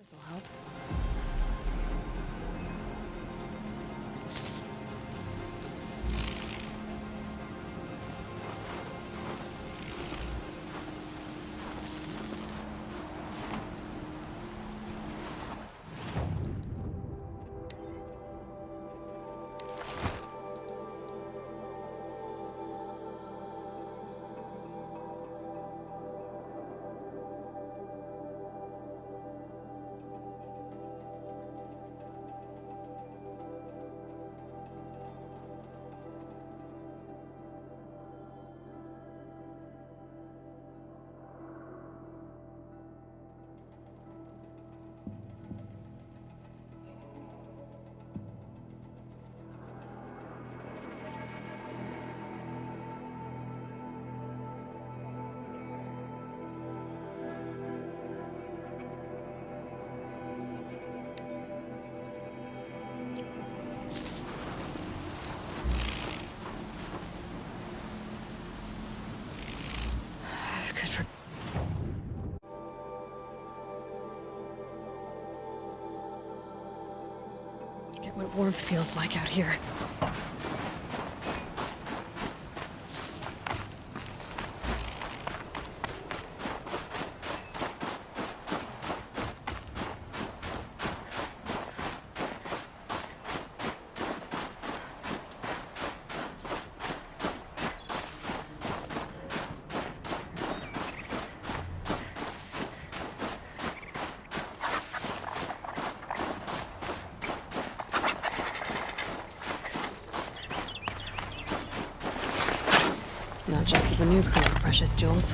This'll help. Good for... Get what warmth feels like out here. Not just the new kind of precious jewels.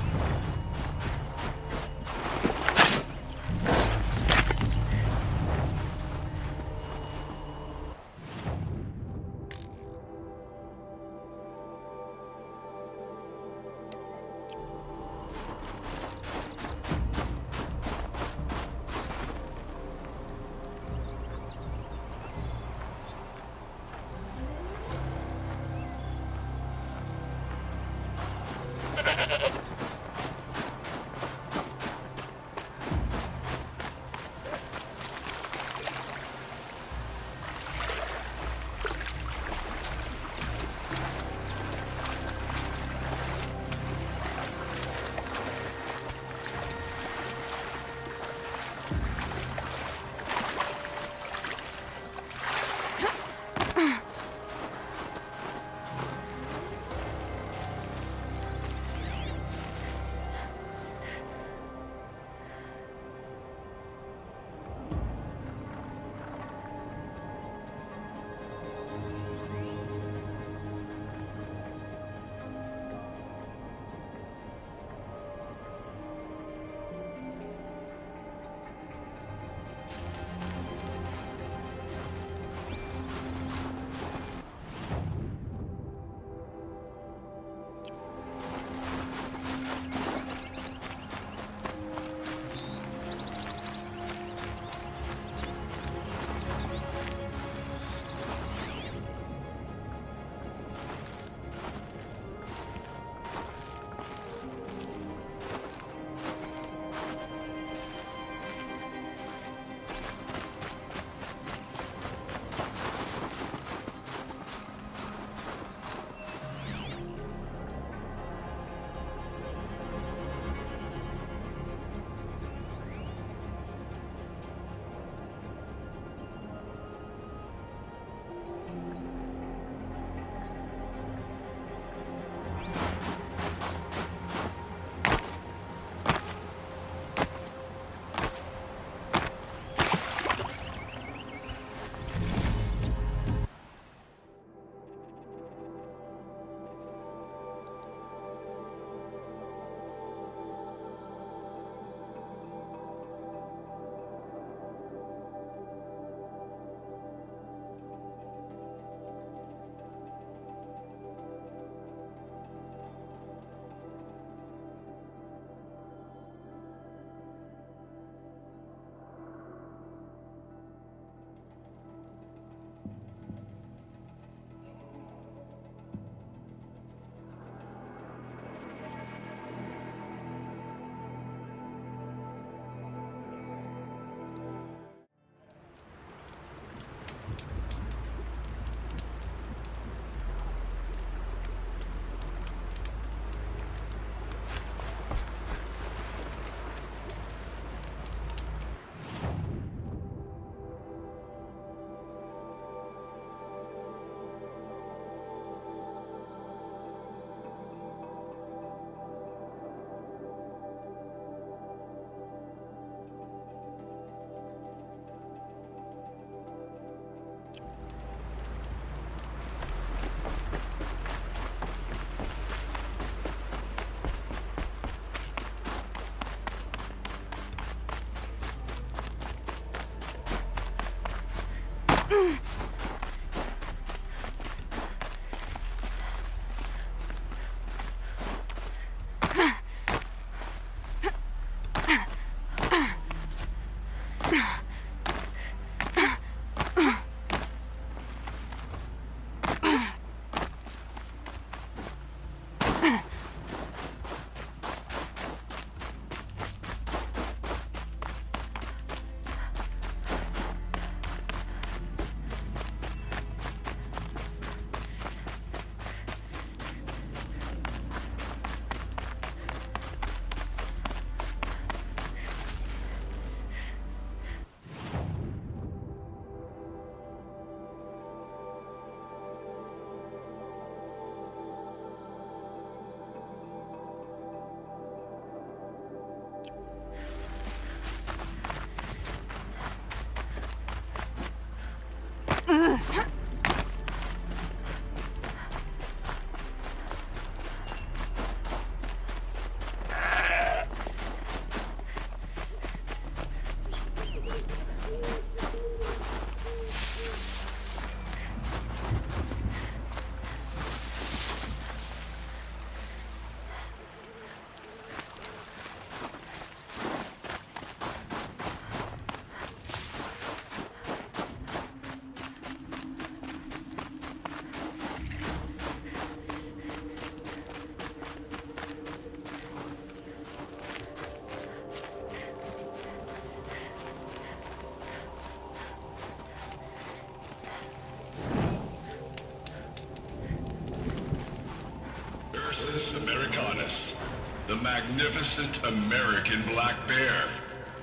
magnificent American black bear.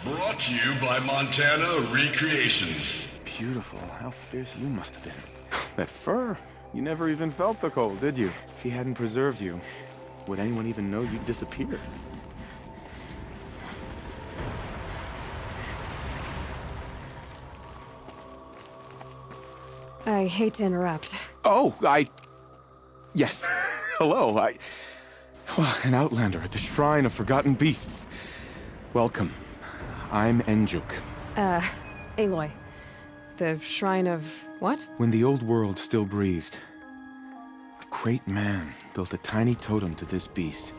Brought to you by Montana Recreations. Beautiful. How fierce you must have been. That fur. You never even felt the cold, did you? If he hadn't preserved you, would anyone even know you'd disappeared? I hate to interrupt. Oh, Yes. Hello, an outlander at the Shrine of Forgotten Beasts. Welcome. I'm Enjuk. Aloy. The Shrine of what? When the old world still breathed, a great man built a tiny totem to this beast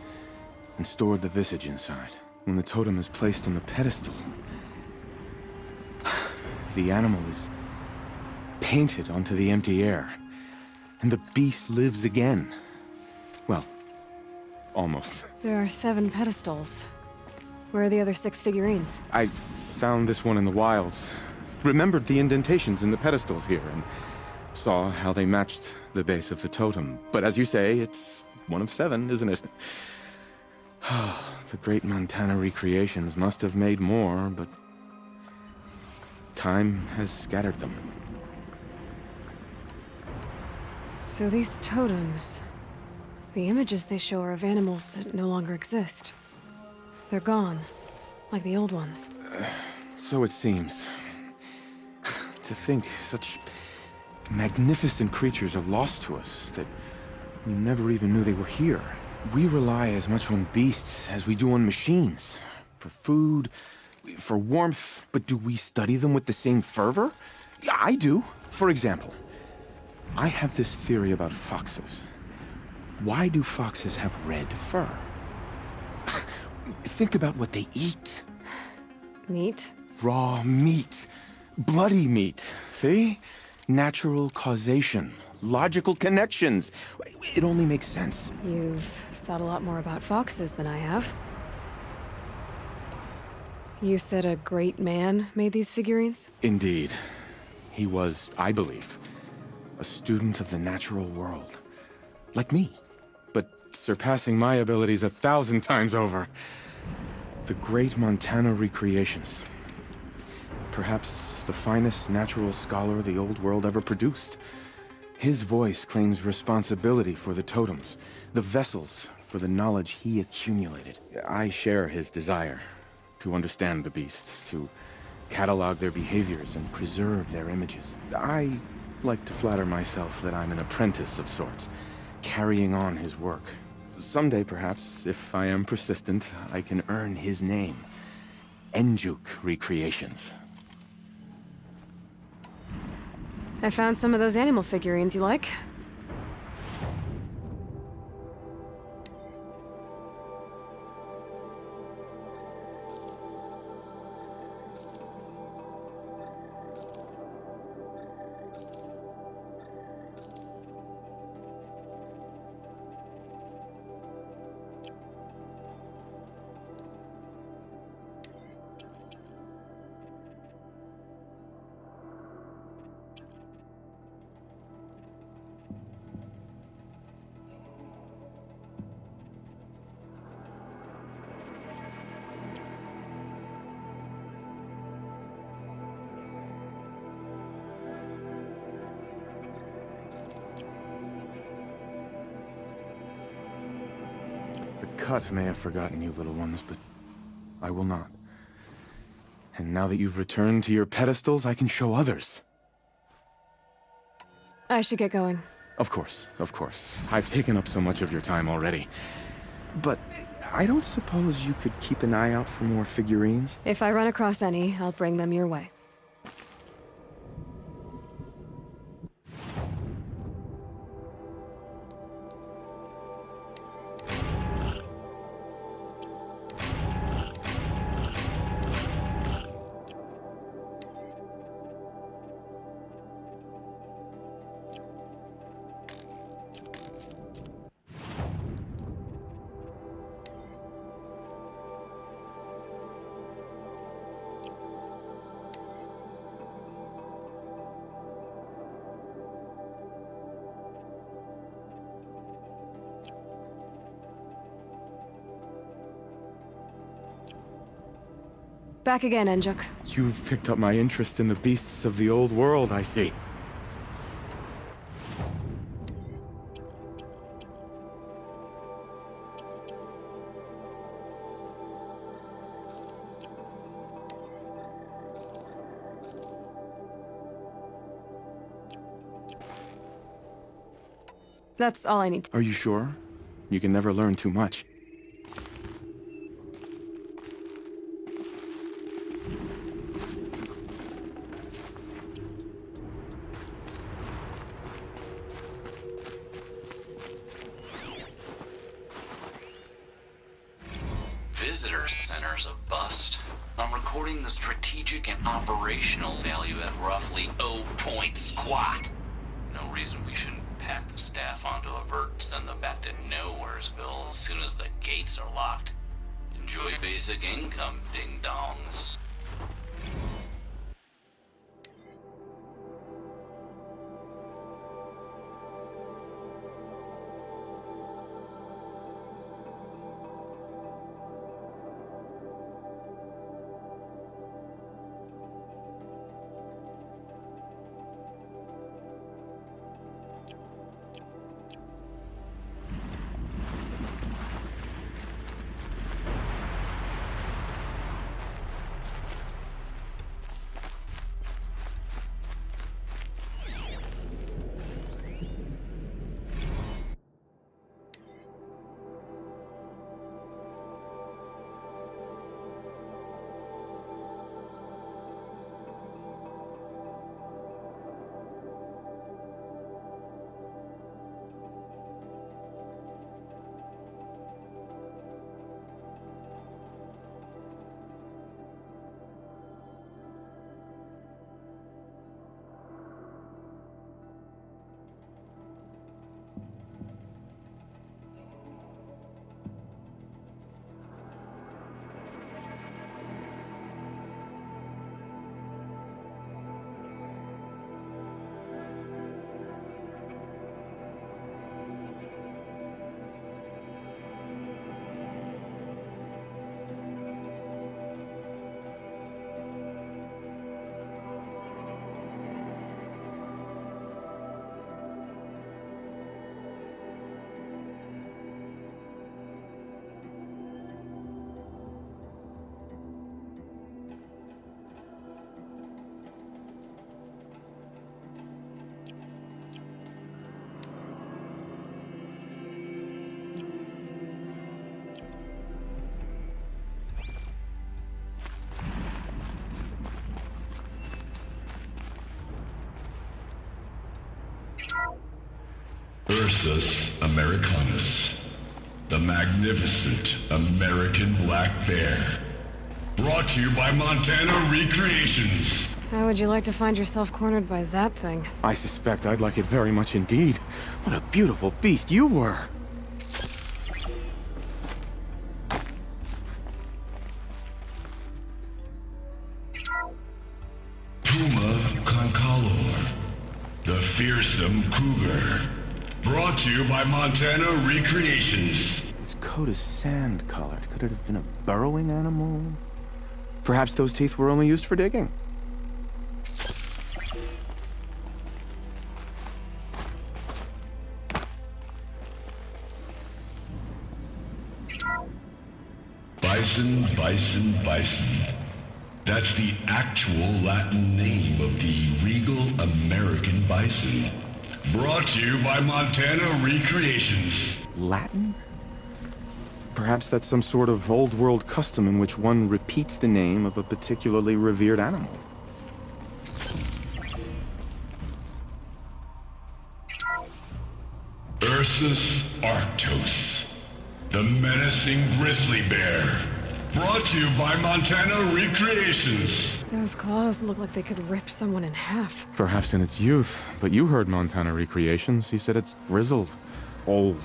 and stored the visage inside. When the totem is placed on the pedestal, the animal is painted onto the empty air, and the beast lives again. Well, almost. There are 7 pedestals. Where are the other 6 figurines? I found this one in the wilds. Remembered the indentations in the pedestals here, and saw how they matched the base of the totem. But as you say, it's one of 7, isn't it? The great Montana Recreations must have made more, but time has scattered them. So these totems... the images they show are of animals that no longer exist. They're gone, like the old ones. So it seems. To think such magnificent creatures are lost to us, that we never even knew they were here. We rely as much on beasts as we do on machines. For food, for warmth, but do we study them with the same fervor? Yeah, I do. For example, I have this theory about foxes. Why do foxes have red fur? Think about what they eat. Meat? Raw meat. Bloody meat. See? Natural causation. Logical connections. It only makes sense. You've thought a lot more about foxes than I have. You said a great man made these figurines? Indeed. He was, I believe, a student of the natural world. Like me. But surpassing my abilities 1,000 times over. The great Montana Recreations. Perhaps the finest natural scholar the old world ever produced. His voice claims responsibility for the totems, the vessels for the knowledge he accumulated. I share his desire to understand the beasts, to catalog their behaviors and preserve their images. I like to flatter myself that I'm an apprentice of sorts, carrying on his work. Someday, perhaps, if I am persistent, I can earn his name. Enjuk Recreations. I found some of those animal figurines you like. The cut may have forgotten you, little ones, but I will not. And now that you've returned to your pedestals, I can show others. I should get going. Of course, of course. I've taken up so much of your time already. But I don't suppose you could keep an eye out for more figurines? If I run across any, I'll bring them your way. Back again, Enjuk. You've picked up my interest in the beasts of the old world, I see. That's all I need to— Are you sure? You can never learn too much. Visitor center's a bust. I'm recording the strategic and operational value at roughly 0 point squat. No reason we shouldn't pack the staff onto a vert, send them back to Nowheresville as soon as the gates are locked. Enjoy basic income, ding-dongs. Ursus Americanus, the magnificent American black bear. Brought to you by Montana Recreations. How would you like to find yourself cornered by that thing? I suspect I'd like it very much indeed. What a beautiful beast you were! Puma Concalor, the fearsome cougar. Brought to you by Montana Recreations. Its coat is sand-colored. Could it have been a burrowing animal? Perhaps those teeth were only used for digging. Bison, bison, bison. That's the actual Latin name of the regal American bison. Brought to you by Montana Recreations. Latin? Perhaps that's some sort of old world custom in which one repeats the name of a particularly revered animal. Ursus Arctos, the menacing grizzly bear. Brought to you by Montana Recreations. Those claws look like they could rip someone in half. Perhaps in its youth, but you heard Montana Recreations. He said it's grizzled, old.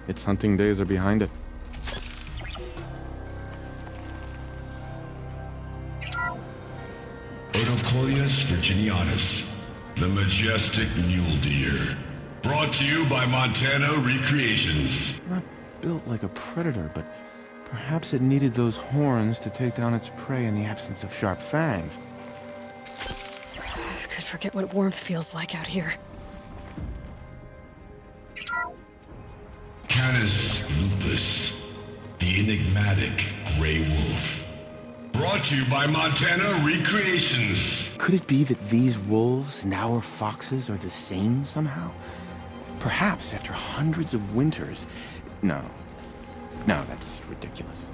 Its hunting days are behind it. Odocoius virginianus, the majestic mule deer. Brought to you by Montana Recreations. Not built like a predator, but Perhaps it needed those horns to take down its prey in the absence of sharp fangs. I could forget what warmth feels like out here. Canis lupus, the enigmatic gray wolf. Brought to you by Montana Recreations. Could it be that these wolves and our foxes are the same somehow? Perhaps after hundreds of winters... No, that's ridiculous.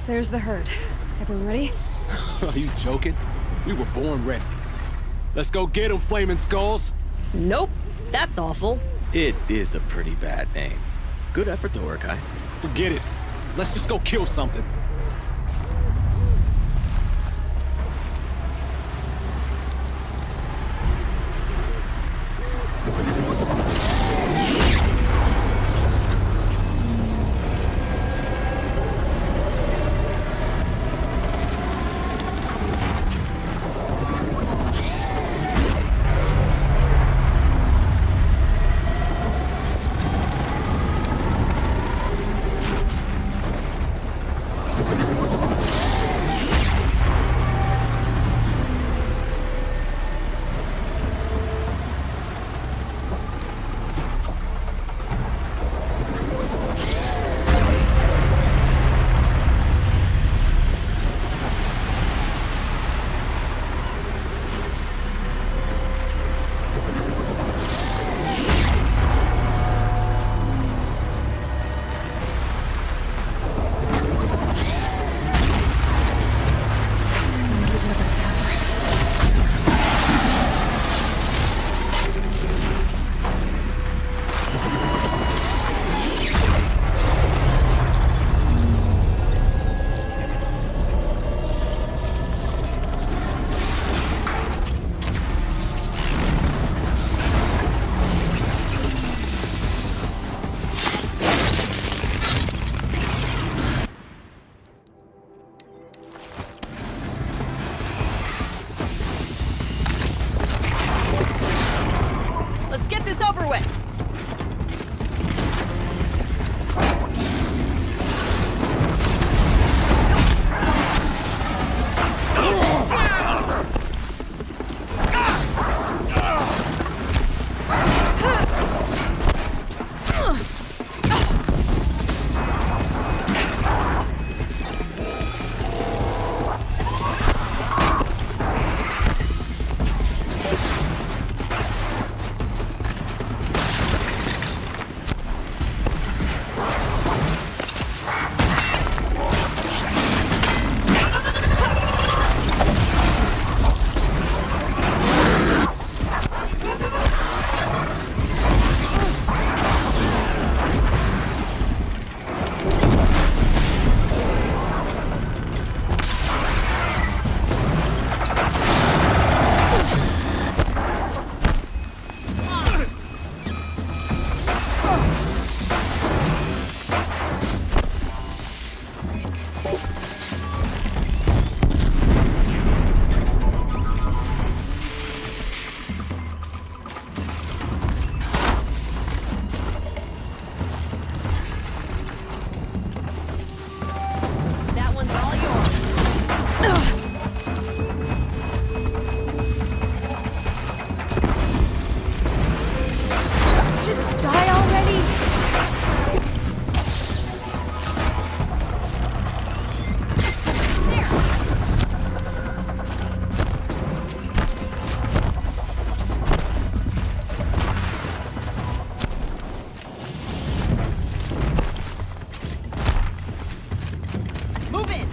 There's the herd. Everyone ready? Are you joking? We were born ready. Let's go get them, Flaming Skulls! Nope, that's awful. It is a pretty bad name. Good effort, though, Urkai. Forget it. Let's just go kill something. Let's get this over with. Move in!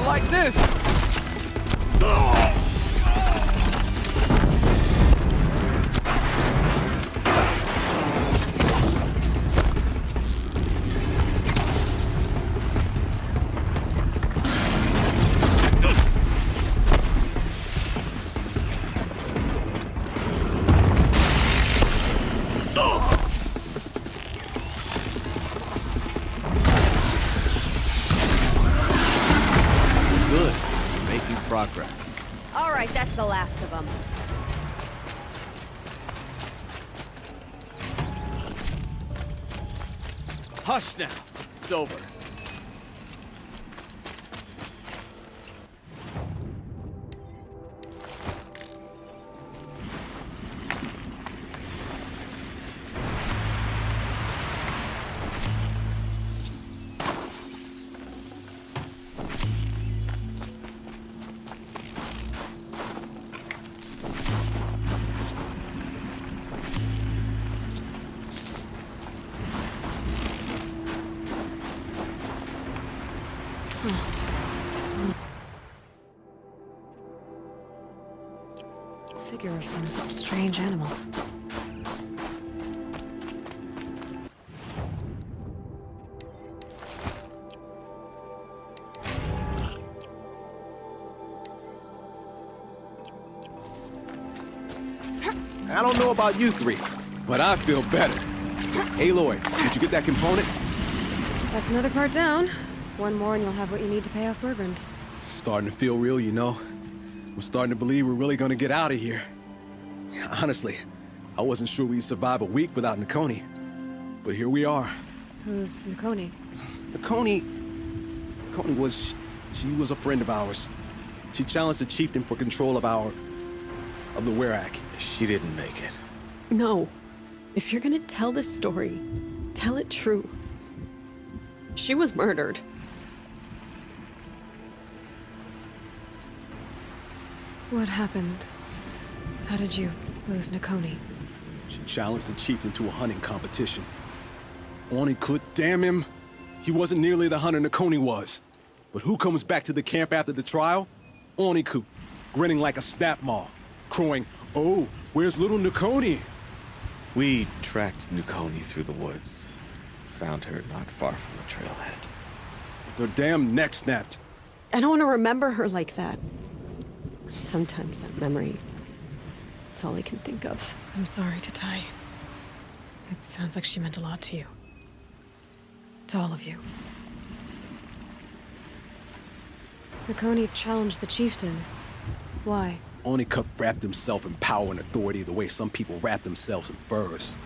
Like this! Good. Making progress. All right, that's the last of them. Hush now. It's over. Figure of some strange animal. I don't know about you three, but I feel better. Aloy, did you get that component? That's another part down. One more and you'll have what you need to pay off Bergrand. Starting to feel real, you know. I'm starting to believe we're really gonna get out of here. Honestly, I wasn't sure we'd survive a week without Nakoni. But here we are. Who's Nakoni? Nakoni was... she was a friend of ours. She challenged the chieftain for control of the Werak. She didn't make it. No. If you're gonna tell this story, tell it true. She was murdered. What happened? How did you lose Nakoni? She challenged the chieftain to a hunting competition. Onikut, damn him. He wasn't nearly the hunter Nakoni was. But who comes back to the camp after the trial? Onikut, grinning like a snap maw, crowing, "Oh, where's little Nakoni?" We tracked Nakoni through the woods. Found her not far from the trailhead. Their damn neck snapped. I don't want to remember her like that. Sometimes that memory, it's all I can think of. I'm sorry to Tai. It sounds like she meant a lot to you. To all of you. Nakoni challenged the chieftain. Why? Onikut wrapped himself in power and authority the way some people wrap themselves in furs.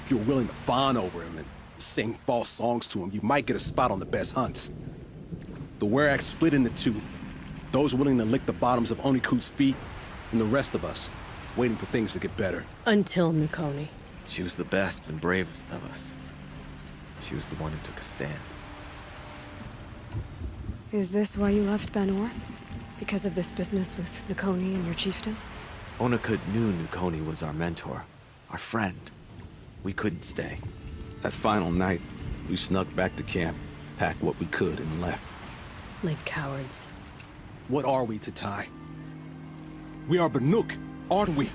If you're willing to fawn over him and sing false songs to him, you might get a spot on the best hunts. The Werak split into two. Those willing to lick the bottoms of Onikut's feet, and the rest of us, waiting for things to get better. Until Nakoni. She was the best and bravest of us. She was the one who took a stand. Is this why you left Banor? Because of this business with Nakoni and your chieftain? Onikut knew Nakoni was our mentor, our friend. We couldn't stay. That final night, we snuck back to camp, packed what we could, and left. Like cowards. What are we to Tai? We are Banuk, aren't we?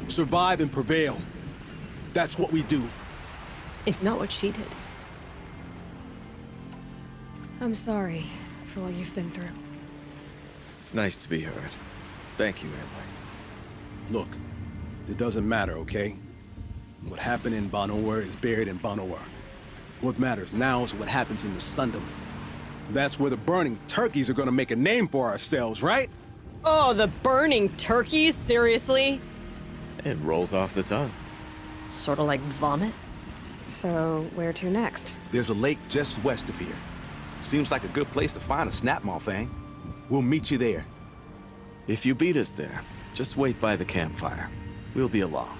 Survive and prevail. That's what we do. It's not what she did. I'm sorry for what you've been through. It's nice to be heard. Thank you, Aloy. Look, it doesn't matter, okay? What happened in Banor is buried in Banor. What matters now is what happens in the Sundom. That's where the burning turkeys are gonna make a name for ourselves, right? Oh, the burning turkeys? Seriously? It rolls off the tongue. Sort of like vomit? So, where to next? There's a lake just west of here. Seems like a good place to find a snapmaw fang. We'll meet you there. If you beat us there, just wait by the campfire. We'll be along.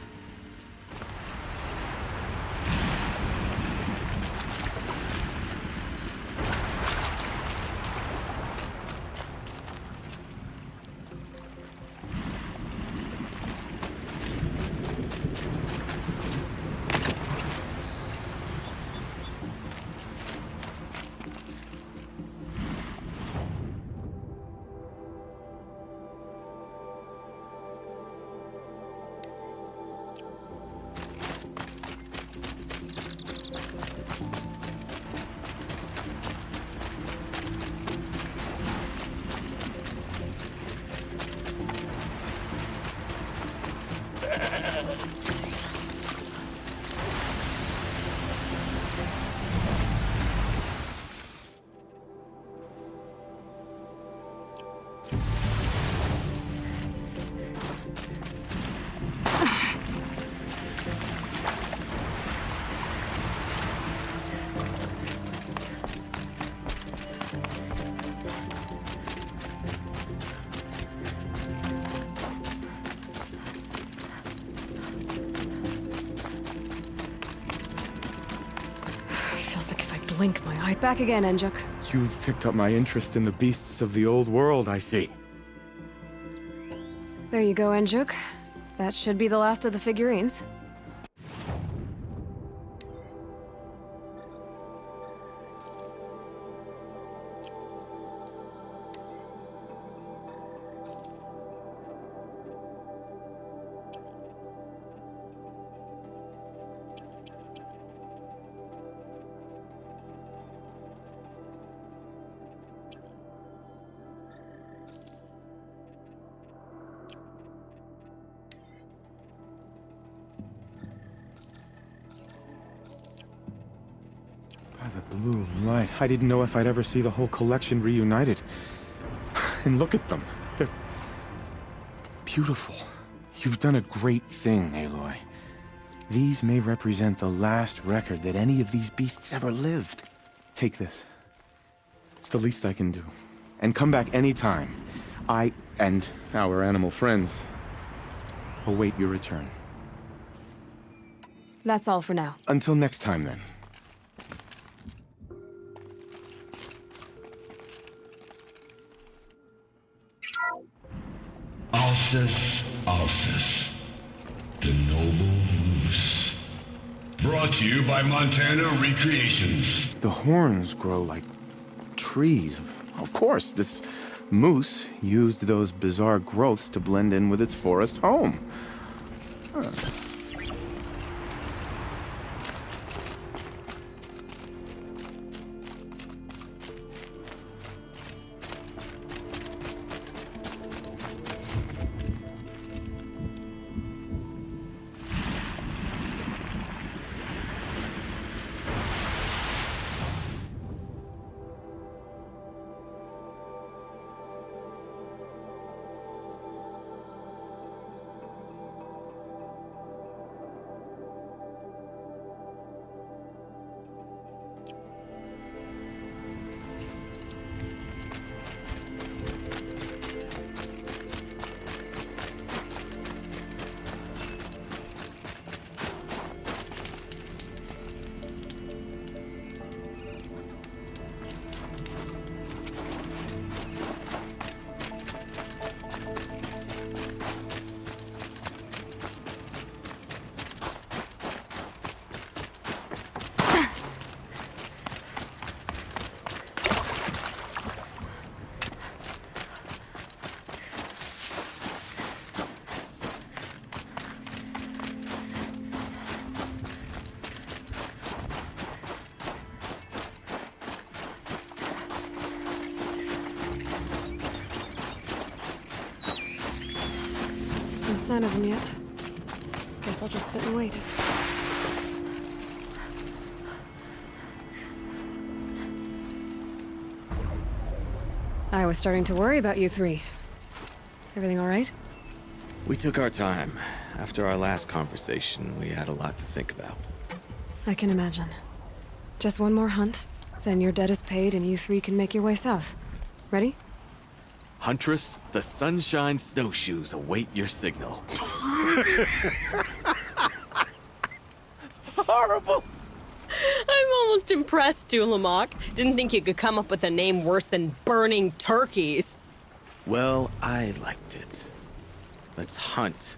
Feels like if I blink, my eye. Back again, Enjuk. You've picked up my interest in the beasts of the old world, I see. There you go, Enjuk. That should be the last of the figurines. By the blue light, I didn't know if I'd ever see the whole collection reunited. And look at them. They're beautiful. You've done a great thing, Aloy. These may represent the last record that any of these beasts ever lived. Take this. It's the least I can do. And come back anytime. I and our animal friends await your return. That's all for now. Until next time, then. Alcest, Alcest, the noble moose. Brought to you by Montana Recreations. The horns grow like trees. Of course, this moose used those bizarre growths to blend in with its forest home. Huh. No sign of them yet. Guess I'll just sit and wait. I was starting to worry about you three. Everything all right? We took our time. After our last conversation, we had a lot to think about. I can imagine. Just one more hunt, then your debt is paid and you three can make your way south. Ready? Huntress, the Sunshine Snowshoes await your signal. Horrible! I'm almost impressed, Dulamok. Didn't think you could come up with a name worse than burning turkeys. Well, I liked it. Let's hunt.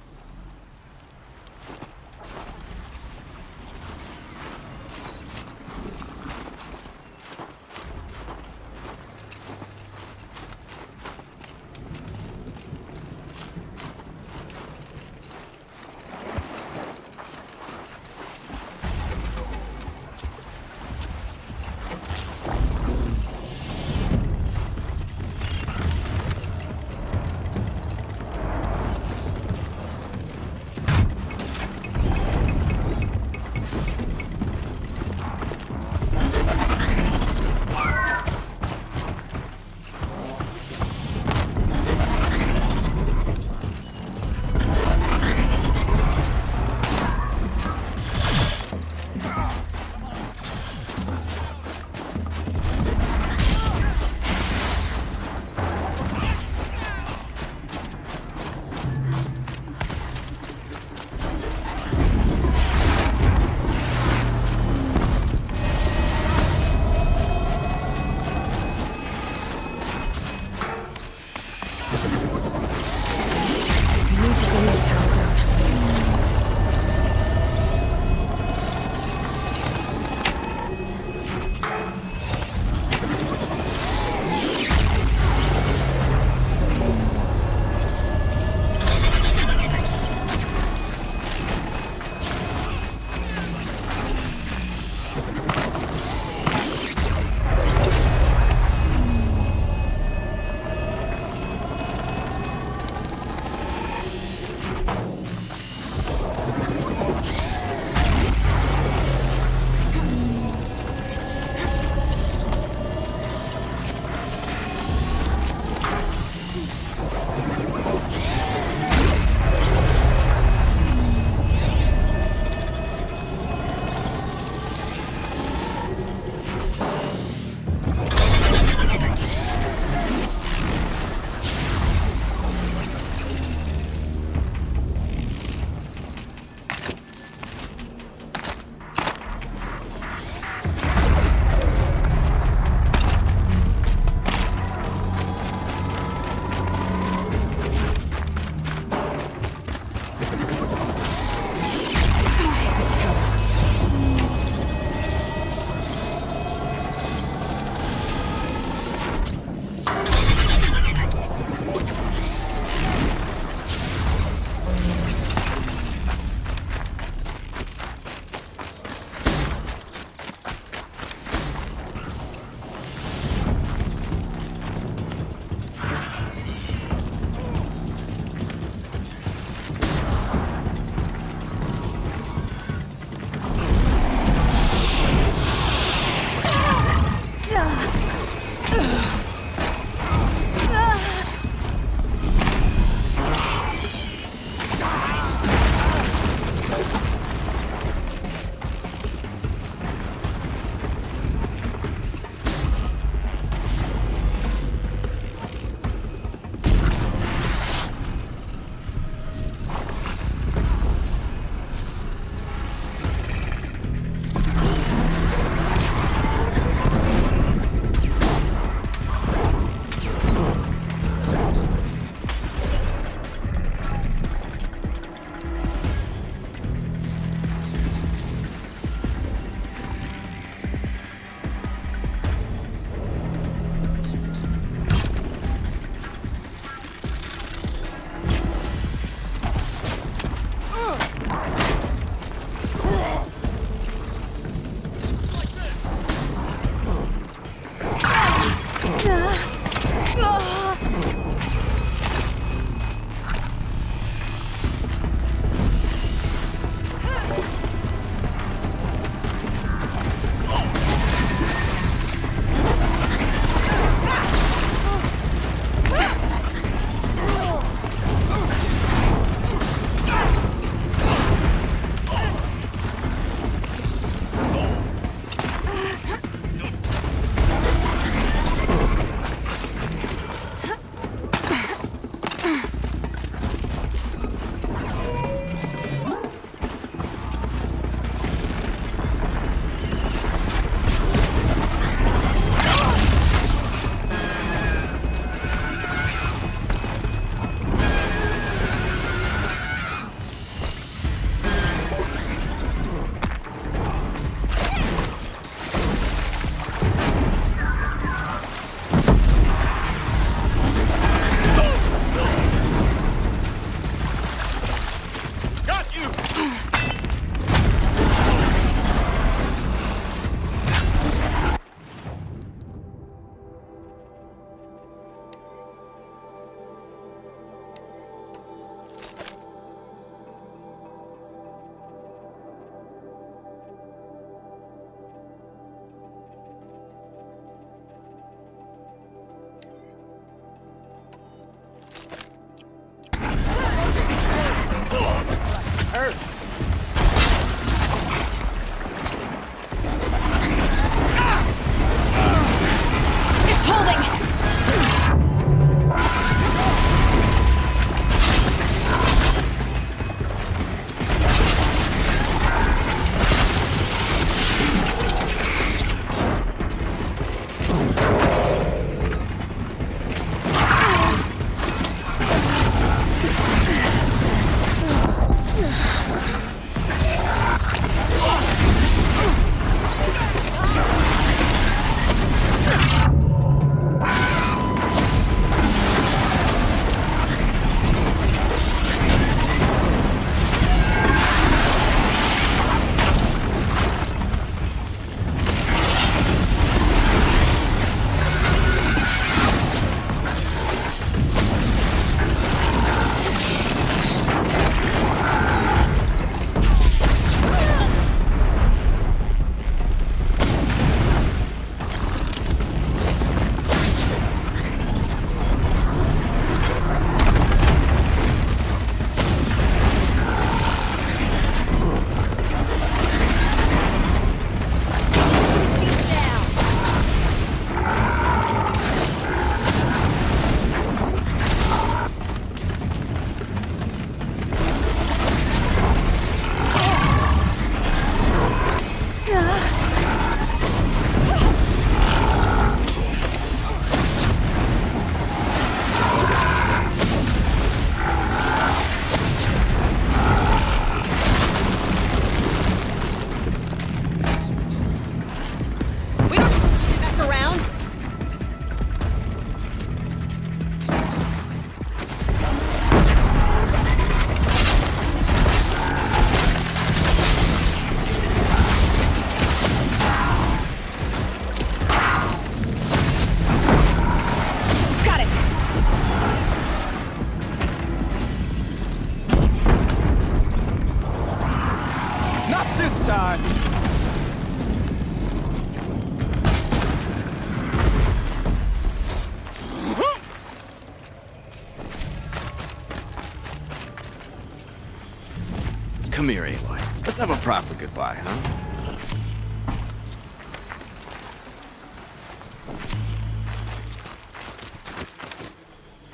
Come here, Aloy. Let's have a proper goodbye, huh?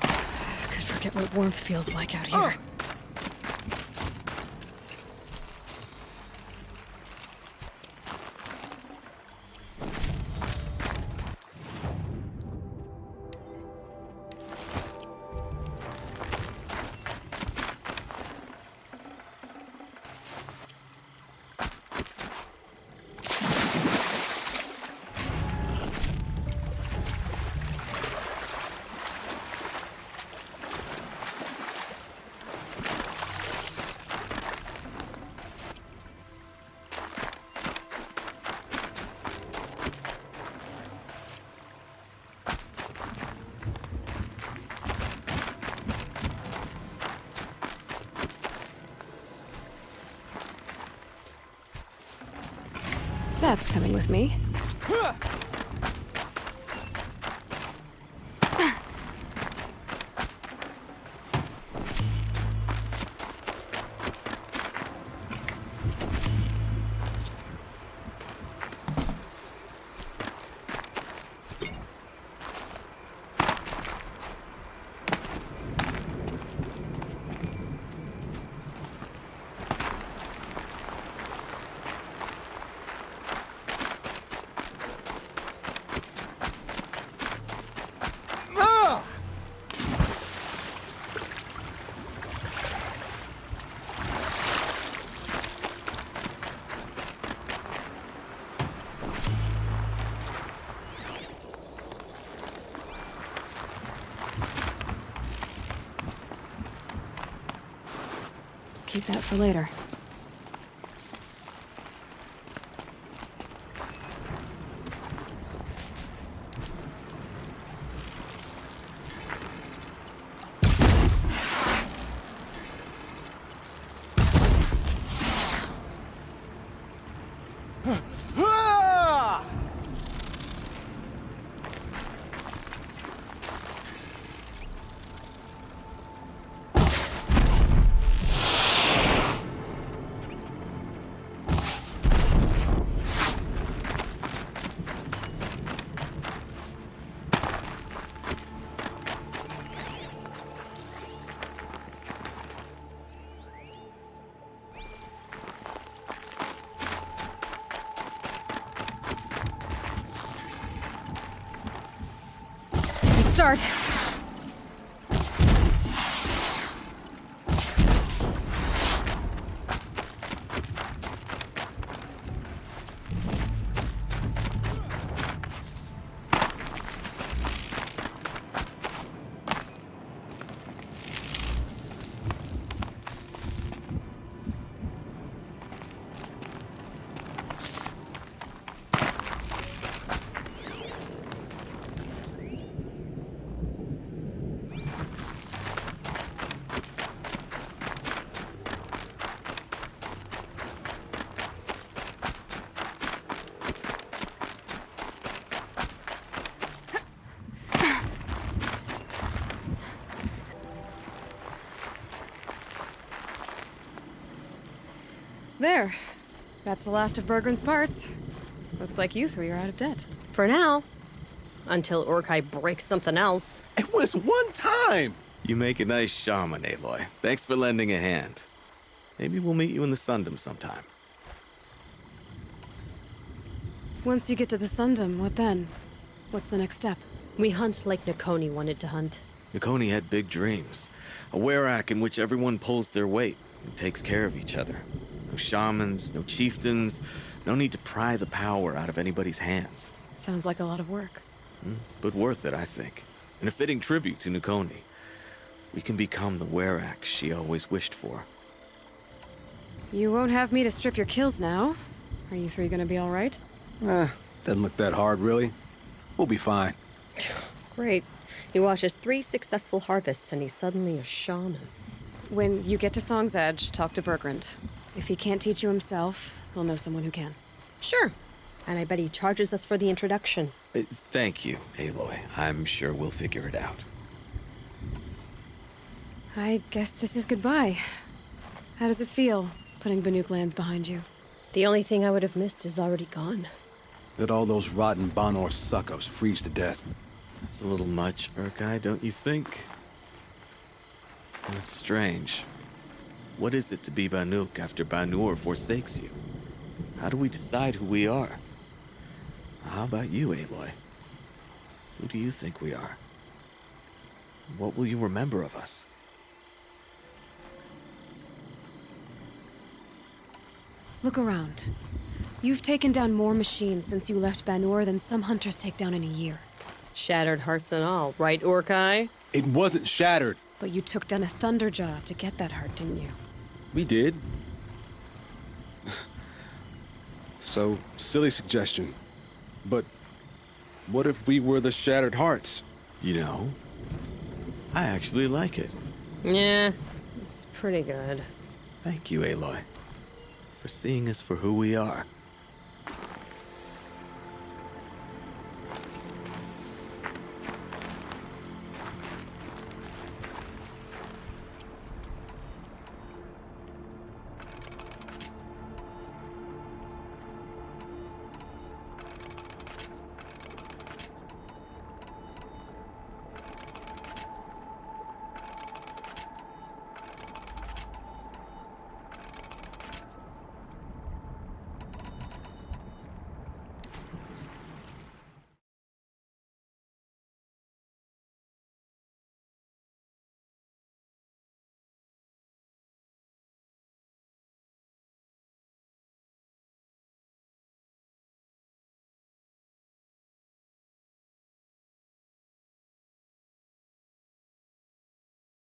I could forget what warmth feels like out here. That's coming with me. Keep that for later. Start. There. That's the last of Bergren's parts. Looks like you three are out of debt. For now. Until Urkai breaks something else. It was one time! You make a nice shaman, Aloy. Thanks for lending a hand. Maybe we'll meet you in the Sundom sometime. Once you get to the Sundom, what then? What's the next step? We hunt like Nakoni wanted to hunt. Nakoni had big dreams. A werak in which everyone pulls their weight and takes care of each other. No shamans, no chieftains, no need to pry the power out of anybody's hands. Sounds like a lot of work. But worth it, I think. And a fitting tribute to Nakoni. We can become the werak she always wished for. You won't have me to strip your kills now. Are you three gonna be all right? Doesn't look that hard, really. We'll be fine. Great. He watches 3 successful harvests and he's suddenly a shaman. When you get to Song's Edge, talk to Bergrand. If he can't teach you himself, he'll know someone who can. Sure. And I bet he charges us for the introduction. Thank you, Aloy. I'm sure we'll figure it out. I guess this is goodbye. How does it feel, putting Banuk lands behind you. The only thing I would have missed is already gone. Let all those rotten Banor suck-ups freeze to death. That's a little much, Urkai, don't you think? That's strange. What is it to be Banuk after Banur forsakes you? How do we decide who we are? How about you, Aloy? Who do you think we are? What will you remember of us? Look around. You've taken down more machines since you left Banur than some hunters take down in a year. Shattered hearts and all, right, Urkai? It wasn't shattered. But you took down a Thunderjaw to get that heart, didn't you? We did. So, silly suggestion. But what if we were the Shattered Hearts? You know, I actually like it. Yeah, it's pretty good. Thank you, Aloy, for seeing us for who we are.